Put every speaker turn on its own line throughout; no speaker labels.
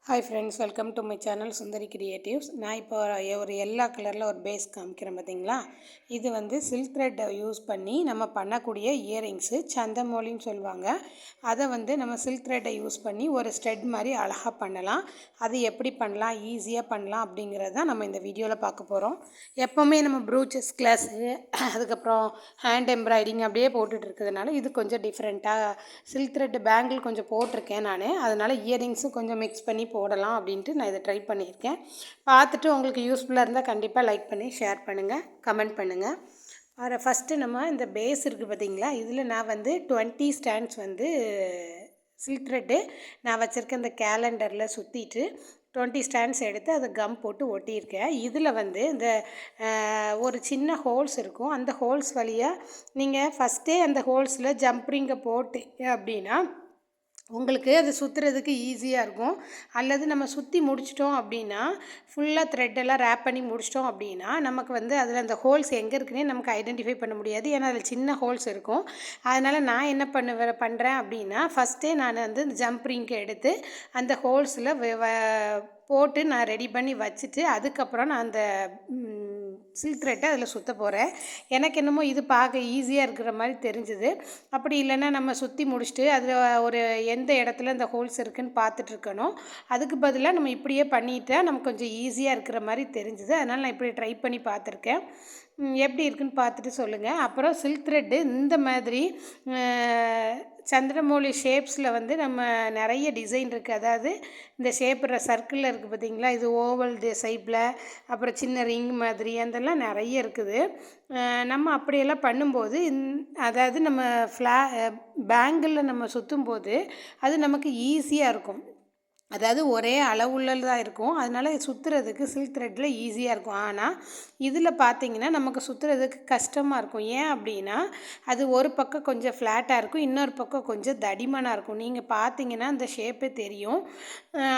Hi friends, welcome to my channel Sundari creatives. நான் இப்போ ஒரு எல்லா கலரில் ஒரு பேஸ் காமிக்கிறேன் பார்த்தீங்களா. இது வந்து சில்க் த்ரெட்டை யூஸ் பண்ணி நம்ம பண்ணக்கூடிய இயரிங்ஸு, சந்தமௌலின்னு சொல்லுவாங்க. அதை வந்து நம்ம சில்க் த்ரெட்டை யூஸ் பண்ணி ஒரு ஸ்டெட் மாதிரி அழகாக பண்ணலாம். அது எப்படி பண்ணலாம், ஈஸியாக பண்ணலாம் அப்படிங்கிறத நம்ம இந்த வீடியோவில் பார்க்க போகிறோம். எப்போவுமே நம்ம ப்ரூச்சஸ் கிளாஸு, அதுக்கப்புறம் ஹேண்ட் எம்ப்ராய்டிங் அப்படியே போட்டுட்டு இருக்கிறதுனால இது கொஞ்சம் டிஃப்ரெண்ட்டாக சில்க் த்ரெட் பேங்கிள் கொஞ்சம் போட்டிருக்கேன் நான். அதனால் இயரிங்ஸும் கொஞ்சம் மிக்ஸ் பண்ணி போடலாம் அப்படின்ட்டு நான் இதை ட்ரை பண்ணியிருக்கேன். பார்த்துட்டு உங்களுக்கு யூஸ்ஃபுல்லாக இருந்தால் கண்டிப்பாக லைக் பண்ணி ஷேர் பண்ணுங்கள், கமெண்ட் பண்ணுங்கள். ஃபஸ்ட்டு நம்ம இந்த பேஸ் இருக்குது பார்த்திங்களா, இதில் நான் வந்து 20 ஸ்டாண்ட்ஸ் வந்து சில்க் த்ரெட்டு நான் வச்சுருக்க இந்த கேலண்டரில் சுற்றிட்டு 20 ஸ்டாண்ட்ஸ் எடுத்து அதை கம் போட்டு ஒட்டியிருக்கேன். இதில் வந்து இந்த ஒரு சின்ன ஹோல்ஸ் இருக்கும். அந்த ஹோல்ஸ் வழியாக நீங்கள் ஃபஸ்ட்டே அந்த ஹோல்ஸில் ஜம்ப்ரிங்கை போட்டு அப்படின்னா உங்களுக்கு அது சுற்றுறதுக்கு ஈஸியாக இருக்கும். அல்லது நம்ம சுற்றி முடிச்சிட்டோம் அப்படின்னா, ஃபுல்லாக த்ரெட்டெல்லாம் ரேப் பண்ணி முடிச்சிட்டோம் அப்படின்னா நமக்கு வந்து அதில் அந்த ஹோல்ஸ் எங்கே இருக்குன்னே நமக்கு ஐடென்டிஃபை பண்ண முடியாது. ஏன்னா அதில் சின்ன ஹோல்ஸ் இருக்கும். அதனால் நான் என்ன பண்ணுறேன் அப்படின்னா, ஃபஸ்ட்டே நான் வந்து இந்த ஜம்ப்ரிங்க்கு எடுத்து அந்த ஹோல்ஸில் போட்டு நான் ரெடி பண்ணி வச்சுட்டு அதுக்கப்புறம் நான் அந்த சில்க் த்ரெட்டை அதில் சுற்ற போகிறேன். எனக்கு என்னமோ இது பார்க்க ஈஸியாக இருக்கிற மாதிரி தெரிஞ்சுது. அப்படி இல்லைன்னா நம்ம சுற்றி முடிச்சுட்டு அதில் ஒரு எந்த இடத்துல இந்த ஹோல்ஸ் இருக்குதுன்னு பார்த்துட்ருக்கணும். அதுக்கு பதிலாக நம்ம இப்படியே பண்ணிட்டா நமக்கு கொஞ்சம் ஈஸியாக இருக்கிற மாதிரி தெரிஞ்சுது. அதனால் நான் இப்படி ட்ரை பண்ணி பார்த்துருக்கேன். எப்படி இருக்குதுன்னு பார்த்துட்டு சொல்லுங்கள். அப்புறம் சில்க் த்ரெட்டு இந்த மாதிரி சந்திரமௌலி ஷேப்ஸில் வந்து நம்ம நிறைய டிசைன் இருக்குது. அதாவது இந்த ஷேப்பில் சர்க்கிளில் இருக்குது பார்த்திங்களா, இது ஓவல் ஷேப்பில், அப்புறம் சின்ன ரிங் மாதிரி அதெல்லாம் நிறைய இருக்குது. நம்ம அப்படியெல்லாம் பண்ணும்போது அதாவது நம்ம பேங்கிளில் நம்ம சுற்றும்போது அது நமக்கு ஈஸியாக இருக்கும். அதாவது ஒரே அளவுள்ளதாக இருக்கும். அதனால் சுற்றுறதுக்கு சில்க் த்ரெட்டில் ஈஸியாக இருக்கும். ஆனால் இதில் பார்த்திங்கன்னா நமக்கு சுற்றுறதுக்கு கஷ்டமாக இருக்கும். ஏன் அப்படின்னா அது ஒரு பக்கம் கொஞ்சம் ஃப்ளாட்டாக இருக்கும், இன்னொரு பக்கம் கொஞ்சம் தடிமனாக இருக்கும். நீங்கள் பார்த்திங்கன்னா அந்த ஷேப்பே தெரியும்.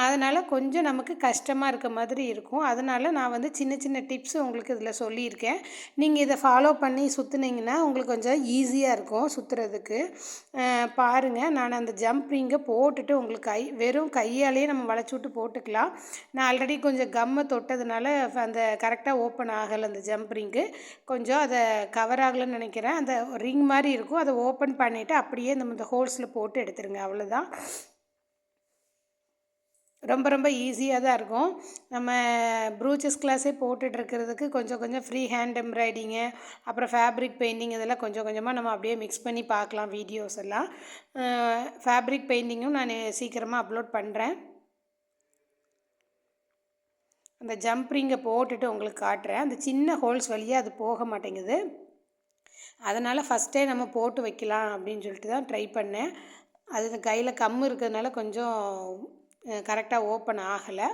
அதனால் கொஞ்சம் நமக்கு கஷ்டமாக இருக்க மாதிரி இருக்கும். அதனால் நான் வந்து சின்ன சின்ன டிப்ஸ் உங்களுக்கு இதில் சொல்லியிருக்கேன். நீங்கள் இதை ஃபாலோ பண்ணி சுற்றுனீங்கன்னா உங்களுக்கு கொஞ்சம் ஈஸியாக இருக்கும் சுற்றுறதுக்கு. பாருங்கள், நான் அந்த ஜம்ப்ரிங்கை போட்டுட்டு உங்களுக்கு வெறும் கையாலே நம்ம வளைச்சி விட்டு போட்டுக்கலாம். நான் ஆல்ரெடி கொஞ்சம் கம்மை தொட்டதுனால அந்த கரெக்டாக ஓப்பன் ஆகலை. அந்த ஜம்ப்ரிங்கு கொஞ்சம் அதை கவர் ஆகலைன்னு நினைக்கிறேன். அந்த ரிங் மாதிரி இருக்கும், அதை ஓப்பன் பண்ணிவிட்டு அப்படியே நம்ம இந்த ஹோல்ஸில் போட்டு எடுத்துருங்க. அவ்வளோதான். ரொம்ப ரொம்ப ஈஸியாக தான் இருக்கும். நம்ம ப்ரூச்சஸ் கிளாஸே போட்டுட்ருக்கிறதுக்கு கொஞ்சம் கொஞ்சம் ஃப்ரீ ஹேண்ட் எம்ப்ராய்டிங்கு, அப்புறம் ஃபேப்ரிக் பெயிண்டிங் இதெல்லாம் கொஞ்சம் கொஞ்சமாக நம்ம அப்படியே மிக்ஸ் பண்ணி பார்க்கலாம். வீடியோஸ் எல்லாம் ஃபேப்ரிக் பெயிண்டிங்கும் நான் சீக்கிரமாக அப்லோட் பண்ணுறேன். அந்த ஜம்ப்ரிங்கை போட்டுட்டு உங்களுக்கு காட்டுறேன். அந்த சின்ன ஹோல்ஸ் வழியாக அது போக மாட்டேங்குது. அதனால் ஃபஸ்ட்டே நம்ம போட்டு வைக்கலாம் அப்படின்னு சொல்லிட்டு தான் ட்ரை பண்ணேன். அது கையில் கம்மு இருக்கிறதுனால கொஞ்சம் கரெக்டாக ஓப்பன் ஆகலை.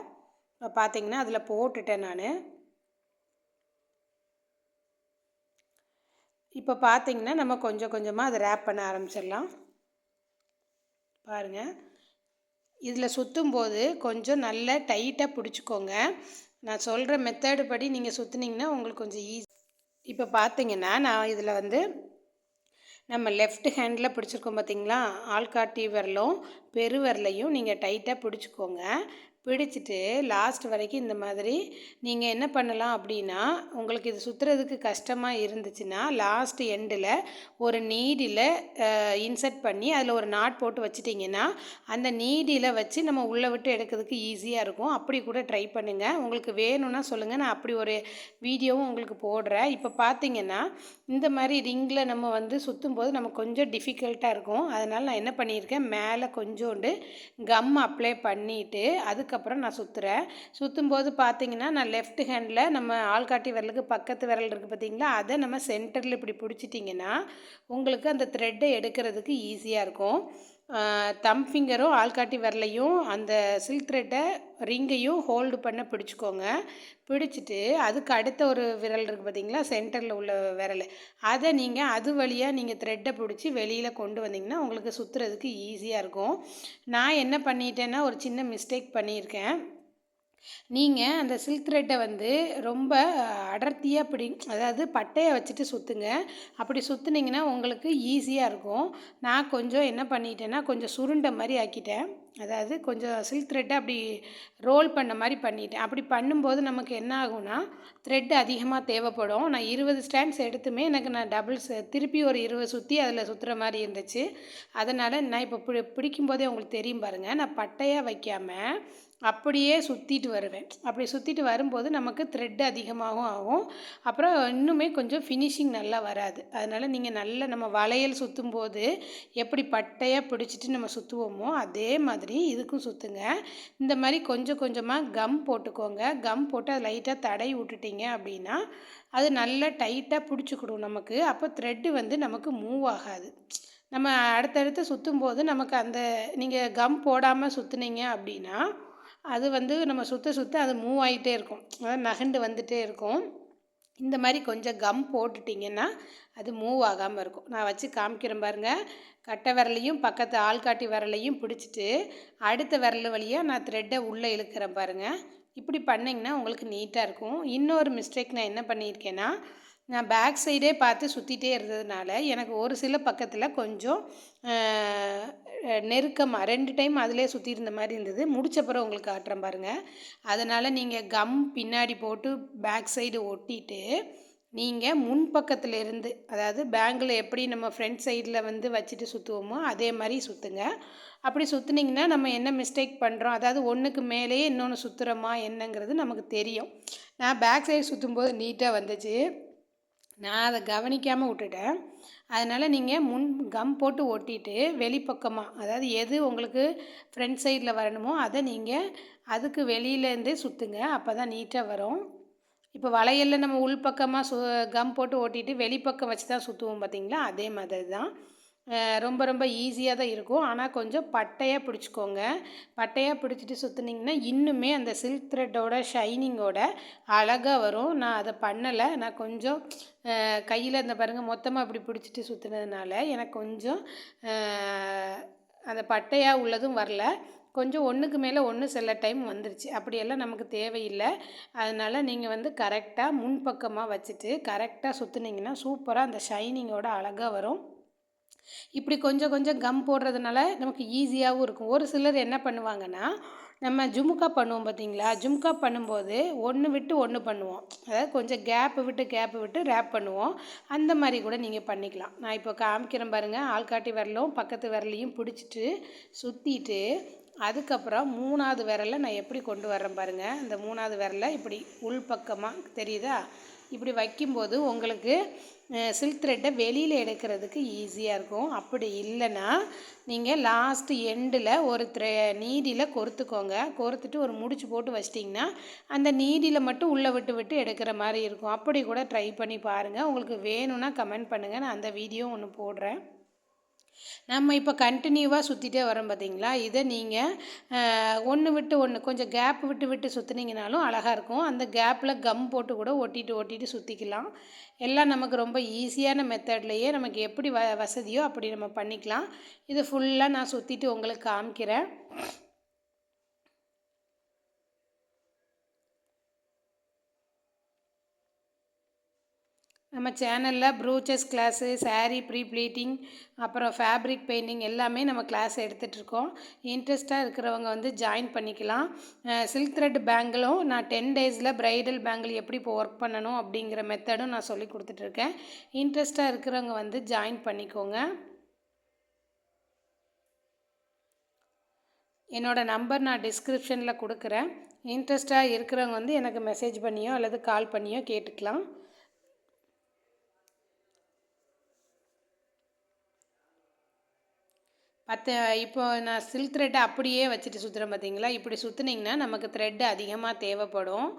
பார்த்திங்கன்னா அதில் போட்டுட்டேன் நான். இப்போ பார்த்திங்கன்னா நம்ம கொஞ்சம் கொஞ்சமாக அதை ரேப் பண்ண ஆரம்பிச்சிடலாம். பாருங்கள், இதில் சுற்றும்போது கொஞ்சம் நல்லா டைட்டாக பிடிச்சிக்கோங்க. நான் சொல்கிற மெத்தடு படி நீங்கள் சுற்றுனீங்கன்னா உங்களுக்கு கொஞ்சம் ஈஸி. இப்போ பார்த்திங்கன்னா நான் இதில் வந்து நம்ம லெஃப்ட் ஹேண்டில் பிடிச்சிருக்கோம் பார்த்திங்களா, ஆள்காட்டி விரலும் பெரு விரலையும் நீங்கள் டைட்டாக பிடிச்சிக்கோங்க. பிடிச்சிட்டு லாஸ்ட் வரைக்கும் இந்த மாதிரி நீங்கள் என்ன பண்ணலாம் அப்படின்னா, உங்களுக்கு இது சுற்றுறதுக்கு கஷ்டமாக இருந்துச்சுன்னா லாஸ்ட் எண்டில் ஒரு நீடில் இன்சர்ட் பண்ணி அதில் ஒரு நாட் போட்டு வச்சிட்டிங்கன்னா அந்த நீடில் வச்சு நம்ம உள்ளே விட்டு எடுக்கிறதுக்கு ஈஸியாக இருக்கும். அப்படி கூட ட்ரை பண்ணுங்கள். உங்களுக்கு வேணும்னா சொல்லுங்கள், நான் அப்படி ஒரு வீடியோவும் உங்களுக்கு போடுறேன். இப்போ பார்த்திங்கன்னா இந்த மாதிரி ரிங்கில் நம்ம வந்து சுற்றும்போது நமக்கு கொஞ்சம் டிஃபிகல்ட்டாக இருக்கும். அதனால் நான் என்ன பண்ணியிருக்கேன், மேலே கொஞ்சோண்டு கம் அப்ளை பண்ணிவிட்டு அதுக்கப்புறம் நான் சுற்றும்போது பார்த்திங்கன்னா நான் லெஃப்ட் ஹேண்டில் நம்ம ஆள்காட்டி விரலுக்கு பக்கத்து விரல் இருக்குது பார்த்திங்களா, அதை நம்ம சென்டரில் இப்படி பிடிச்சிட்டிங்கன்னா உங்களுக்கு அந்த த்ரெட்டை எடுக்கிறதுக்கு ஈஸியாக இருக்கும். தம் ஃபிங்கரும் ஆள்காட்டி விரலையும் அந்த சில்க் த்ரெட்டை ரிங்கையும் ஹோல்டு பண்ண பிடிச்சிக்கோங்க. பிடிச்சிட்டு அதுக்கு அடுத்த ஒரு விரல் இருக்குது பார்த்திங்களா, சென்டரில் உள்ள விரல், அதை நீங்கள் அது வழியாக நீங்கள் த்ரெட்டை பிடிச்சி வெளியில் கொண்டு வந்தீங்கன்னா உங்களுக்கு சுற்றுறதுக்கு ஈஸியாக இருக்கும். நான் என்ன பண்ணிட்டேன்னா ஒரு சின்ன மிஸ்டேக் பண்ணியிருக்கேன். நீங்கள் அந்த சில்க் த்ரெட்டை வந்து ரொம்ப அடர்த்தியாக அதாவது பட்டையை வச்சுட்டு சுற்றுங்க. அப்படி சுற்றுனீங்கன்னா உங்களுக்கு ஈஸியாக இருக்கும். நான் கொஞ்சம் என்ன பண்ணிட்டேன்னா கொஞ்சம் சுருண்டை மாதிரி ஆக்கிட்டேன். அதாவது கொஞ்சம் சில்க் த்ரெட்டை அப்படி ரோல் பண்ண மாதிரி பண்ணிட்டேன். அப்படி பண்ணும்போது நமக்கு என்ன ஆகும்னா த்ரெட் அதிகமாக தேவைப்படும். நான் 20 ஸ்டாண்ட்ஸ் எடுத்துமே எனக்கு நான் டபுள்ஸ் திருப்பி ஒரு 20 சுற்றி அதில் சுற்றுற மாதிரி இருந்துச்சு. அதனால் நான் இப்போ பிடிக்கும்போதே உங்களுக்கு தெரியும் பாருங்கள், நான் பட்டையாக வைக்காமல் அப்படியே சுற்றிட்டு வருவேன். அப்படி சுற்றிட்டு வரும்போது நமக்கு த்ரெட் அதிகமாகவும் ஆகும். அப்புறம் இன்னுமே கொஞ்சம் ஃபினிஷிங் நல்லா வராது. அதனால் நீங்கள் நல்லா நம்ம வளையல் சுற்றும்போது எப்படி பட்டையாக பிடிச்சிட்டு நம்ம சுற்றுவோமோ அதே மாதிரி இதுக்கும் சுற்றுங்க. இந்த மாதிரி கொஞ்சம் கொஞ்சமாக கம் போட்டுக்கோங்க. கம் போட்டு அதை லைட்டாக தடவி விட்டுட்டிங்க அப்படின்னா அது நல்லா டைட்டாக பிடிச்சிக்கிடும் நமக்கு. அப்போ த்ரெட்டு வந்து நமக்கு மூவ் ஆகாது. நம்ம அடுத்தடுத்து சுற்றும்போது நமக்கு அந்த நீங்கள் கம் போடாமல் சுற்றுனீங்க அப்படின்னா அது வந்து நம்ம சுற்ற சுற்ற அது மூவ் ஆகிட்டே இருக்கும், அதாவது நகண்டு வந்துகிட்டே இருக்கும். இந்த மாதிரி கொஞ்சம் கம் போட்டுட்டிங்கன்னா அது மூவ் ஆகாமல் இருக்கும். நான் வச்சு காமிக்கிறேன் பாருங்கள். கட்டை விரலையும் பக்கத்து ஆள்காட்டி விரலையும் பிடிச்சிட்டு அடுத்த விரல் வழியாக நான் த்ரெட்டை உள்ளே இழுக்கிறேன் பாருங்கள். இப்படி பண்ணிங்கன்னா உங்களுக்கு நீட்டாக இருக்கும். இன்னொரு மிஸ்டேக் நான் என்ன பண்ணியிருக்கேன்னா, நான் பேக் சைடே பார்த்து சுற்றிட்டே இருந்ததுனால எனக்கு ஒரு சில பக்கத்தில் கொஞ்சம் நெருக்கமாக 2 டைம் அதிலே சுற்றியிருந்த மாதிரி இருந்தது. முடித்த பிறகு உங்களுக்கு காட்டுறேன் பாருங்கள். அதனால் நீங்கள் கம் பின்னாடி போட்டு பேக் சைடு ஒட்டிட்டு நீங்கள் முன்பக்கத்தில் இருந்து, அதாவது பேங்கில் எப்படி நம்ம ஃப்ரண்ட் சைடில் வந்து வச்சுட்டு சுற்றுவோமோ அதே மாதிரி சுற்றுங்க. அப்படி சுற்றுனீங்கன்னா நம்ம என்ன மிஸ்டேக் பண்ணுறோம், அதாவது ஒன்றுக்கு மேலேயே இன்னொன்று சுற்றுறோமா என்னங்கிறது நமக்கு தெரியும். நான் பேக் சைடு சுற்றும்போது நீட்டாக வந்துச்சு. நான் அதை கவனிக்காமல் விட்டுட்டேன். அதனால் நீங்கள் முன் கம் போட்டு ஒட்டிட்டு வெளிப்பக்கமாக, அதாவது எது உங்களுக்கு ஃப்ரண்ட் சைடில் வரணுமோ அதை நீங்கள் அதுக்கு வெளியிலேருந்தே சுற்றுங்க. அப்போ தான் நீட்டாக வரும். இப்போ வளையலில் நம்ம உள்பக்கமாக கம் போட்டு ஓட்டிட்டு வெளிப்பக்கம் வச்சு தான் சுற்றுவோம் பார்த்தீங்களா, அதே மாதிரி தான். ரொம்ப ரொம்ப ஈஸியாக தான் இருக்கும். ஆனால் கொஞ்சம் பட்டையாக பிடிச்சிக்கோங்க. பட்டையாக பிடிச்சிட்டு சுற்றுனீங்கன்னா இன்னுமே அந்த சில்க் த்ரெட்டோட ஷைனிங்கோட அழகாக வரும். நான் அதை பண்ணலை. நான் கொஞ்சம் கையில் இந்த பாருங்கள் மொத்தமாக இப்படி பிடிச்சிட்டு சுற்றுனதுனால எனக்கு கொஞ்சம் அந்த பட்டையாக உள்ளதும் வரல. கொஞ்சம் ஒன்றுக்கு மேலே ஒன்று சில டைம் வந்துருச்சு. அப்படியெல்லாம் நமக்கு தேவையில்லை. அதனால் நீங்கள் வந்து கரெக்டாக முன்பக்கமாக வச்சுட்டு கரெக்டாக சுற்றுனீங்கன்னா சூப்பராக அந்த ஷைனிங்கோட அழகாக வரும். இப்படி கொஞ்சம் கொஞ்சம் கம் போடுறதுனால நமக்கு ஈஸியாகவும் இருக்கும். ஒரு சிலர் என்ன பண்ணுவாங்கன்னா, நம்ம ஜுமுக்கா பண்ணுவோம் பார்த்தீங்களா, ஜுமுக்கா பண்ணும்போது ஒன்று விட்டு ஒன்று பண்ணுவோம். அதாவது கொஞ்சம் கேப்பு விட்டு ரேப் பண்ணுவோம். அந்த மாதிரி கூட நீங்கள் பண்ணிக்கலாம். நான் இப்போ காமிக்கிறேன் பாருங்கள். ஆள்காட்டி விரலும் பக்கத்து விரலையும் பிடிச்சிட்டு சுற்றிட்டு அதுக்கப்புறம் 3வது விரலை நான் எப்படி கொண்டு வர்றேன் பாருங்கள். இந்த 3வது விரலை இப்படி உள்பக்கமாக தெரியுதா, இப்படி வைக்கும்போது உங்களுக்கு சில்க் த்ரெட்டை வெளியில் எடுக்கிறதுக்கு ஈஸியாக இருக்கும். அப்படி இல்லைன்னா நீங்கள் லாஸ்ட்டு எண்டில் ஒரு நீடியில் கோர்த்துக்கோங்க. கோர்த்துட்டு ஒரு முடிச்சு போட்டு வச்சிட்டிங்கன்னா அந்த நீடியில் மட்டும் உள்ளே விட்டு எடுக்கிற மாதிரி இருக்கும். அப்படி கூட ட்ரை பண்ணி பாருங்கள். உங்களுக்கு வேணும்னா கமெண்ட் பண்ணுங்கள். நான் அந்த வீடியோ ஒன்று போடுறேன். நம்ம இப்போ கண்டினியூவாக சுற்றிட்டே வரோம் பார்த்தீங்களா, இதை நீங்கள் ஒன்று விட்டு ஒன்று கொஞ்சம் கேப் விட்டு சுற்றுனீங்கனாலும் அழகாக இருக்கும். அந்த கேப்பில் கம் போட்டு கூட ஒட்டிட்டு சுற்றிக்கலாம். எல்லாம் நமக்கு ரொம்ப ஈஸியான மெத்தட்லேயே நமக்கு எப்படி வசதியோ அப்படி நம்ம பண்ணிக்கலாம். இது ஃபுல்லாக நான் சுற்றிட்டு உங்களுக்கு காமிக்கிறேன். நம்ம சேனலில் ப்ரூச்சஸ் கிளாஸு, சாரீ ப்ரீ ப்ளீட்டிங், அப்புறம் ஃபேப்ரிக் பெயிண்டிங் எல்லாமே நம்ம கிளாஸ் எடுத்துகிட்ருக்கோம். இன்ட்ரெஸ்ட்டாக இருக்கிறவங்க வந்து ஜாயின் பண்ணிக்கலாம். சில்க் த்ரெட் பேங்கிளும் நான் 10 டேஸில் ப்ரைடல் பேங்கிள் எப்படி இப்போ ஒர்க் பண்ணணும் அப்படிங்கிற மெத்தடும் நான் சொல்லி கொடுத்துட்ருக்கேன். இன்ட்ரெஸ்ட்டாக இருக்கிறவங்க வந்து ஜாயின் பண்ணிக்கோங்க. என்னோடய நம்பர் நான் டிஸ்கிரிப்ஷனில் கொடுக்குறேன். இன்ட்ரெஸ்ட்டாக இருக்கிறவங்க வந்து எனக்கு மெசேஜ் பண்ணியோ அல்லது கால் பண்ணியோ கேட்டுக்கலாம். இப்போ நான் சில்க் த்ரெட்டை அப்படியே வச்சுட்டு சுற்றுறேன் பார்த்தீங்களா, இப்படி சுற்றுனீங்கன்னா நமக்கு த்ரெட்டு அதிகமாக தேவைப்படும்.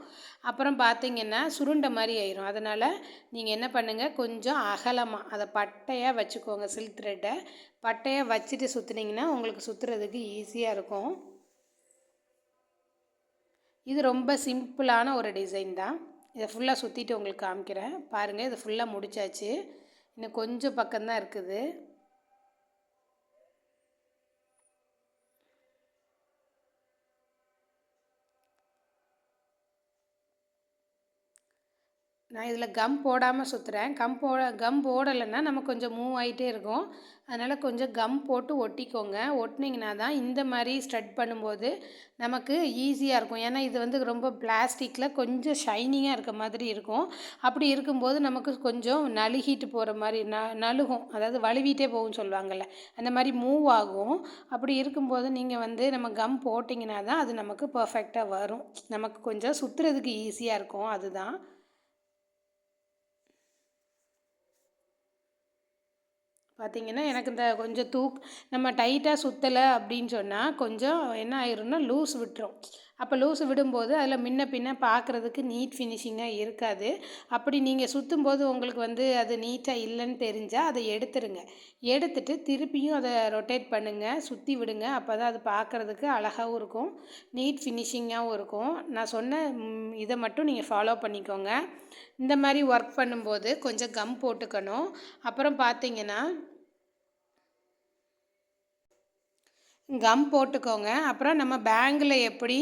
அப்புறம் பார்த்திங்கன்னா சுருண்டை மாதிரி ஆயிரும். அதனால் நீங்கள் என்ன பண்ணுங்கள், கொஞ்சம் அகலமாக அதை பட்டையாக வச்சுக்கோங்க. சில்க் த்ரெட்டை பட்டையாக வச்சுட்டு சுற்றுனீங்கன்னா உங்களுக்கு சுற்றுறதுக்கு ஈஸியாக இருக்கும். இது ரொம்ப சிம்பிளான ஒரு டிசைன் தான். இதை ஃபுல்லாக சுற்றிட்டு உங்களுக்கு காமிக்கிறேன் பாருங்கள். இது ஃபுல்லாக முடிச்சாச்சு. இன்னும் கொஞ்சம் பக்கம்தான் இருக்குது. நான் இதில் கம் போடாமல் சுற்றுறேன். கம் போடலைன்னா நம்ம கொஞ்சம் மூவ் ஆகிட்டே இருக்கும். அதனால் கொஞ்சம் கம் போட்டு ஒட்டிக்கோங்க. ஒட்டினீங்கன்னா தான் இந்த மாதிரி ஸ்ட்ரெட் பண்ணும்போது நமக்கு ஈஸியாக இருக்கும். ஏன்னா இது வந்து ரொம்ப பிளாஸ்டிக்கில் கொஞ்சம் ஷைனிங்காக இருக்க மாதிரி இருக்கும். அப்படி இருக்கும்போது நமக்கு கொஞ்சம் நழுகிட்டு போகிற மாதிரி நழுகும், அதாவது வழுவிட்டே போகும்னு சொல்லுவாங்கள்ல, அந்த மாதிரி மூவ் ஆகும். அப்படி இருக்கும்போது நீங்கள் வந்து நம்ம கம் போட்டிங்கன்னா தான் அது நமக்கு பர்ஃபெக்டாக வரும். நமக்கு கொஞ்சம் சுற்றுறதுக்கு ஈஸியாக இருக்கும். அதுதான். பார்த்திங்கன்னா எனக்கு இந்த கொஞ்சம் நம்ம டைட்டாக சுற்றலை அப்படின்னு சொன்னால் கொஞ்சம் என்ன ஆயிரும்னா லூஸ் விட்டுரும். அப்போ லூஸ் விடும்போது அதில் முன்ன பின்ன பார்க்குறதுக்கு நீட் ஃபினிஷிங்காக இருக்காது. அப்படி நீங்கள் சுற்றும்போது உங்களுக்கு வந்து அது நீட்டாக இல்லைன்னு தெரிஞ்சால் அதை எடுத்துருங்க. எடுத்துட்டு திருப்பியும் அதை ரொட்டேட் பண்ணுங்கள், சுற்றி விடுங்க. அப்போ தான் அது பார்க்குறதுக்கு அழகாகவும் இருக்கும், நீட் ஃபினிஷிங்காகவும் இருக்கும். நான் சொன்ன இதை மட்டும் நீங்கள் ஃபாலோ பண்ணிக்கோங்க. இந்த மாதிரி ஒர்க் பண்ணும்போது கொஞ்சம் கம் போட்டுக்கணும். அப்புறம் பார்த்திங்கன்னா கம் போட்டுக்கோங்க. அப்புறம் நம்ம பேங்கில் எப்படி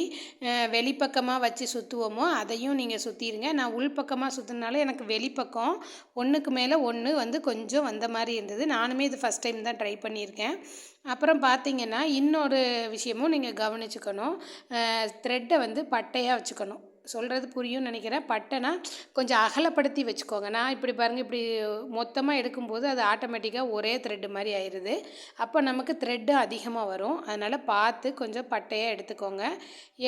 வெளிப்பக்கமாக வச்சு சுற்றுவோமோ அதையும் நீங்கள் சுற்றிடுங்க. நான் உள்பக்கமாக சுற்றினாலும் எனக்கு வெளிப்பக்கம் ஒன்றுக்கு மேலே ஒன்று வந்து கொஞ்சம் வந்த மாதிரி இருந்தது. நானுமே இது ஃபஸ்ட் டைம் தான் ட்ரை பண்ணியிருக்கேன். அப்புறம் பார்த்திங்கன்னா இன்னொரு விஷயமும் நீங்கள் கவனிச்சுக்கணும். த்ரெட்டை வந்து பட்டையாக வச்சுக்கணும். சொல்கிறது புரியும்னு நினைக்கிறேன். பட்டைனா கொஞ்சம் அகலப்படுத்தி வச்சுக்கோங்க. நான் இப்படி பாருங்கள், இப்படி மொத்தமாக எடுக்கும்போது அது ஆட்டோமேட்டிக்காக ஒரே த்ரெட்டு மாதிரி ஆயிடுது. அப்போ நமக்கு த்ரெட்டு அதிகமாக வரும். அதனால் பார்த்து கொஞ்சம் பட்டையாக எடுத்துக்கோங்க.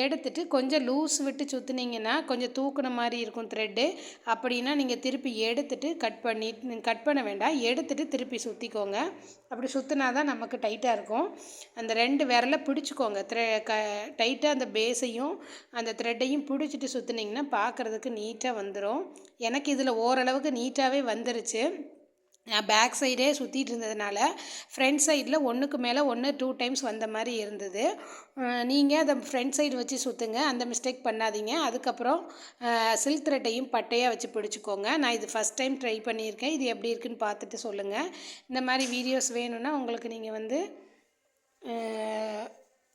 எடுத்துட்டு கொஞ்சம் லூஸ் விட்டு சுற்றுனீங்கன்னா கொஞ்சம் தூக்குன மாதிரி இருக்கும் த்ரெட்டு. அப்படின்னா நீங்கள் திருப்பி எடுத்துட்டு கட் பண்ண வேண்டாம், எடுத்துட்டு திருப்பி சுற்றிக்கோங்க. அப்படி சுற்றினா தான் நமக்கு டைட்டாக இருக்கும். அந்த 2 விரலை பிடிச்சிக்கோங்க. டைட்டாக அந்த பேஸையும் அந்த த்ரெட்டையும் பிடிச்சிட்டு சுற்றுனீங்கன்னா பார்க்குறதுக்கு நீட்டாக வந்துடும். எனக்கு இதில் ஓரளவுக்கு நீட்டாகவே வந்துருச்சு. நான் பேக் சைடே சுற்றிட்டு இருந்ததுனால ஃப்ரண்ட் சைடில் ஒன்றுக்கு மேலே 2 டைம்ஸ் வந்த மாதிரி இருந்தது. நீங்கள் அதை ஃப்ரண்ட் சைடு வச்சு சுற்றுங்க, அந்த மிஸ்டேக் பண்ணாதீங்க. அதுக்கப்புறம் சில்க் த்ரெட்டையும் பட்டையாக வச்சு பிடிச்சிக்கோங்க. நான் இது ஃபஸ்ட் டைம் ட்ரை பண்ணியிருக்கேன். இது எப்படி இருக்குன்னு பார்த்துட்டு சொல்லுங்கள். இந்த மாதிரி வீடியோஸ் வேணும்னா உங்களுக்கு நீங்கள் வந்து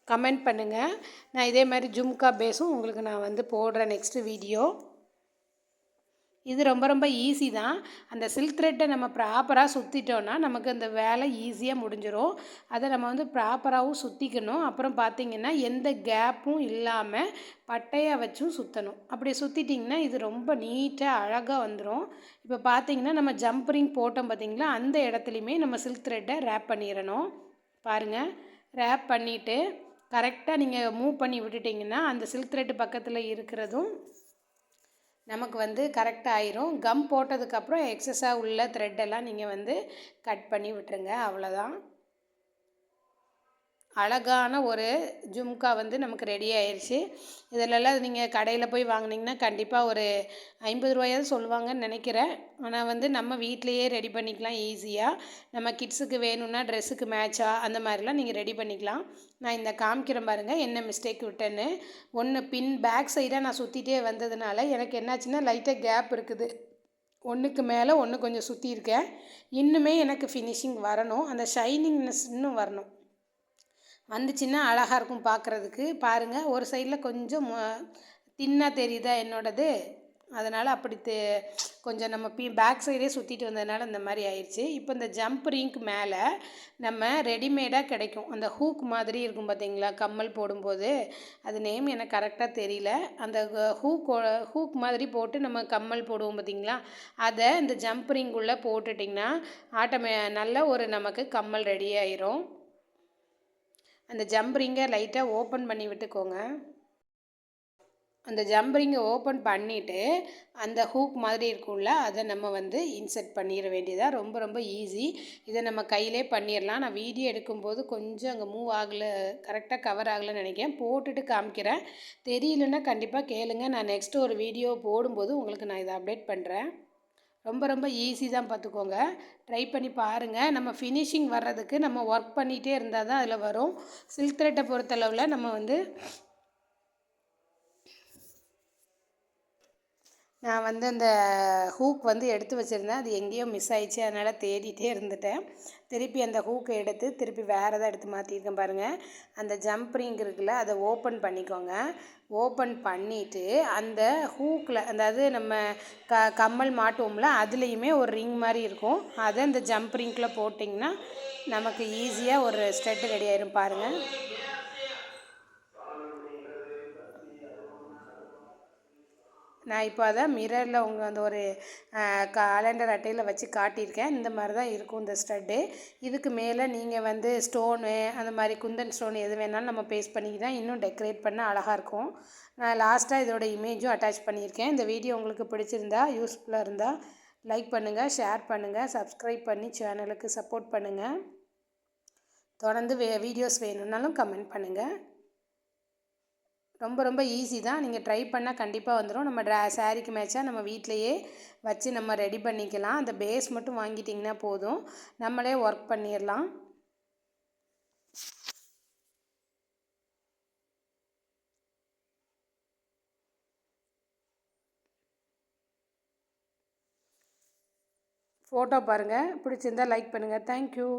கமெண்ட் பண்ணுங்கள். நான் இதே மாதிரி ஜும்கா பேஸும் உங்களுக்கு நான் வந்து போடுறேன் நெக்ஸ்ட்டு வீடியோ. இது ரொம்ப ரொம்ப ஈஸி தான். அந்த சில்க் த்ரெட்டை நம்ம ப்ராப்பராக சுற்றிட்டோன்னா நமக்கு அந்த வேலை ஈஸியாக முடிஞ்சிடும். அதை நம்ம வந்து ப்ராப்பராகவும் சுற்றிக்கணும். அப்புறம் பார்த்திங்கன்னா எந்த கேப்பும் இல்லாமல் பட்டையாக வச்சும் சுற்றணும். அப்படி சுற்றிட்டிங்கன்னா இது ரொம்ப நீட்டாக அழகாக வந்துடும். இப்போ பார்த்திங்கன்னா நம்ம ஜம்பரிங் போட்டோம் பார்த்திங்களா, அந்த இடத்துலையுமே நம்ம சில்க் த்ரெட்டை ரேப் பண்ணிடணும். பாருங்கள், ரேப் பண்ணிவிட்டு கரெக்டாக நீங்கள் மூவ் பண்ணி விட்டுட்டிங்கன்னா அந்த சில்க் த்ரெட்டு பக்கத்தில் இருக்கிறதும் நமக்கு வந்து கரெக்டாக ஆயிரும். கம் போட்டதுக்கப்புறம் எக்ஸஸாக உள்ள த்ரெட்டெல்லாம் நீங்கள் வந்து கட் பண்ணி விட்டுருங்க. அவ்வளோதான். அழகான ஒரு ஜும்கா வந்து நமக்கு ரெடி ஆயிடுச்சு. இதிலெல்லாம் நீங்கள் கடையில் போய் வாங்கினீங்கன்னா கண்டிப்பாக ஒரு 50 ரூபாயாவது சொல்லுவாங்கன்னு நினைக்கிறேன். ஆனால் வந்து நம்ம வீட்டிலையே ரெடி பண்ணிக்கலாம் ஈஸியாக. நம்ம கிட்ஸுக்கு வேணும்னா ட்ரெஸ்ஸுக்கு மேட்சாக அந்த மாதிரிலாம் நீங்கள் ரெடி பண்ணிக்கலாம். நான் இந்த காமிக்கிறேன் பாருங்கள் என்ன மிஸ்டேக் விட்டேன்னு. பேக் சைடாக நான் சுற்றிட்டே வந்ததுனால எனக்கு என்னாச்சுன்னா லைட்டாக கேப் இருக்குது. ஒன்றுக்கு மேலே ஒன்று கொஞ்சம் சுற்றியிருக்கேன். இன்னுமே எனக்கு ஃபினிஷிங் வரணும், அந்த ஷைனிங்னஸ் இன்னும் வரணும். வந்துச்சுன்னா அழகாக இருக்கும் பார்க்குறதுக்கு. பாருங்கள், ஒரு சைடில் கொஞ்சம் தின்னாக தெரியுதா என்னோடது, அதனால் அப்படி கொஞ்சம் நம்ம பேக் சைடே சுற்றிட்டு வந்ததுனால இந்த மாதிரி ஆயிடுச்சு. இப்போ இந்த ஜம்ப் ரிங்க்கு மேலே நம்ம ரெடிமேடாக கிடைக்கும் அந்த ஹூக் மாதிரி இருக்கும் பார்த்திங்களா, கம்மல் போடும்போது. அது நேம் எனக்கு கரெக்டாக தெரியல. அந்த ஹூக் மாதிரி போட்டு நம்ம கம்மல் போடுவோம் பார்த்திங்களா, அதை இந்த ஜம்ப் ரிங் உள்ளே போட்டுட்டிங்கன்னா நல்ல ஒரு நமக்கு கம்மல் ரெடி ஆயிரும். அந்த ஜம்ப் ரிங்கை லைட்டாக ஓப்பன் பண்ணி விட்டுக்கோங்க. அந்த ஜம்ப் ரிங்கை ஓப்பன் பண்ணிவிட்டு அந்த ஹூக் மாதிரி இருக்கும்ல, அதை நம்ம வந்து இன்சர்ட் பண்ணிட வேண்டியதாக. ரொம்ப ரொம்ப ஈஸி. இதை நம்ம கையிலே பண்ணிடலாம். நான் வீடியோ எடுக்கும்போது கொஞ்சம் அங்கே மூவ் ஆகலை, கரெக்டாக கவர் ஆகலைன்னு நினைக்கிறேன். போட்டுட்டு காமிக்கிறேன். தெரியலன்னா கண்டிப்பாக கேளுங்க. நான் நெக்ஸ்ட்டு ஒரு வீடியோ போடும்போது உங்களுக்கு நான் இதை அப்டேட் பண்ணுறேன். ரொம்ப ரொம்ப ஈஸி தான், பார்த்துக்கோங்க. ட்ரை பண்ணி பாருங்கள். நம்ம ஃபினிஷிங் வர்றதுக்கு நம்ம ஒர்க் பண்ணிகிட்டே இருந்தால் தான் அதில் வரும். சில்க் த்ரெட்டை பொறுத்தளவில் நம்ம வந்து நான் வந்து அந்த ஹூக் வந்து எடுத்து வச்சுருந்தேன். அது எங்கேயோ மிஸ் ஆயிடுச்சு. அதனால் தேடிட்டே இருந்துட்டேன். திருப்பி அந்த ஹூக்கை எடுத்து திருப்பி வேறு எதாவது எடுத்து மாற்றிருக்கேன் பாருங்கள். அந்த ஜம்ப் ரிங் இருக்குல்ல, அதை ஓப்பன் பண்ணிக்கோங்க. ஓப்பன் பண்ணிவிட்டு அந்த ஹூக்கில், அதாவது நம்ம கம்மல் மாட்டுவோம்ல, அதுலேயுமே ஒரு ரிங் மாதிரி இருக்கும். அதை அந்த ஜம்ப் ரிங்க்குள்ளே போட்டிங்கன்னா நமக்கு ஈஸியாக ஒரு ஸ்டெட்டு ரெடி ஆயிரும் பாருங்கள். நான் இப்போ அதை மிரரில் அந்த ஒரு காலண்டர் அட்டையில் வச்சு காட்டியிருக்கேன். இந்த மாதிரி தான் இருக்கும் இந்த ஸ்டட்டு. இதுக்கு மேலே நீங்கள் வந்து ஸ்டோனு, அந்த மாதிரி குந்தன் ஸ்டோன் எது வேணாலும் நம்ம பேஸ்ட் பண்ணிக்கிட்டால் இன்னும் டெக்கரேட் பண்ண அழகாக இருக்கும். நான் லாஸ்ட்டாக இதோட இமேஜும் அட்டாச் பண்ணியிருக்கேன். இந்த வீடியோ உங்களுக்கு பிடிச்சிருந்தா, யூஸ்ஃபுல்லாக இருந்தால் லைக் பண்ணுங்கள், ஷேர் பண்ணுங்கள், சப்ஸ்கிரைப் பண்ணி சேனலுக்கு சப்போர்ட் பண்ணுங்கள். தொடர்ந்து வீடியோஸ் வேணும்னாலும் கமெண்ட் பண்ணுங்கள். ரொம்ப ரொம்ப ஈஸி தான். நீங்கள் ட்ரை பண்ணால் கண்டிப்பாக வந்துடும். நம்ம சாரீக்கு மேட்சாக நம்ம வீட்டிலையே வச்சு நம்ம ரெடி பண்ணிக்கலாம். அந்த பேஸ் மட்டும் வாங்கிட்டிங்கன்னா போதும், நம்மளே ஒர்க் பண்ணிடலாம். ஃபோட்டோ பாருங்கள், பிடிச்சிருந்தால் லைக் பண்ணுங்கள். தேங்க்யூ.